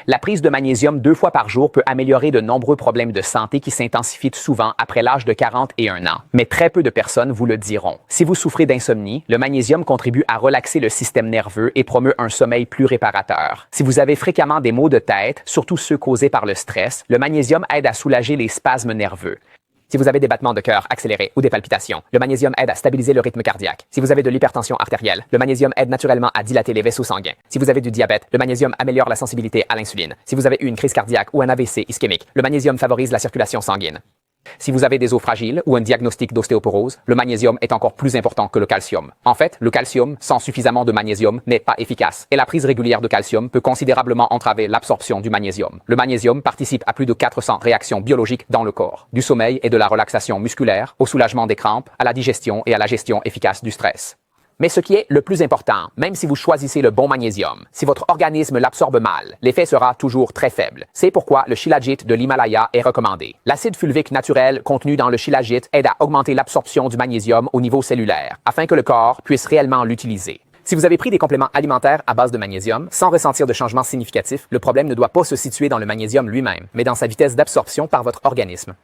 La prise de magnésium 2 fois par jour peut améliorer de nombreux problèmes de santé qui s'intensifient souvent après l'âge de 41 ans. Mais très peu de personnes vous le diront. Si vous souffrez d'insomnie, le magnésium contribue à relaxer le système nerveux et promeut un sommeil plus réparateur. Si vous avez fréquemment des maux de tête, surtout ceux causés par le stress, le magnésium aide à soulager les spasmes nerveux. Si vous avez des battements de cœur accélérés ou des palpitations, le magnésium aide à stabiliser le rythme cardiaque. Si vous avez de l'hypertension artérielle, le magnésium aide naturellement à dilater les vaisseaux sanguins. Si vous avez du diabète, le magnésium améliore la sensibilité à l'insuline. Si vous avez eu une crise cardiaque ou un AVC ischémique, le magnésium favorise la circulation sanguine. Si vous avez des os fragiles ou un diagnostic d'ostéoporose, le magnésium est encore plus important que le calcium. En fait, le calcium, sans suffisamment de magnésium, n'est pas efficace. Et la prise régulière de calcium peut considérablement entraver l'absorption du magnésium. Le magnésium participe à plus de 400 réactions biologiques dans le corps, du sommeil et de la relaxation musculaire, au soulagement des crampes, à la digestion et à la gestion efficace du stress. Mais ce qui est le plus important, même si vous choisissez le bon magnésium, si votre organisme l'absorbe mal, l'effet sera toujours très faible. C'est pourquoi le Shilajit de l'Himalaya est recommandé. L'acide fulvique naturel contenu dans le Shilajit aide à augmenter l'absorption du magnésium au niveau cellulaire, afin que le corps puisse réellement l'utiliser. Si vous avez pris des compléments alimentaires à base de magnésium, sans ressentir de changement significatif, le problème ne doit pas se situer dans le magnésium lui-même, mais dans sa vitesse d'absorption par votre organisme.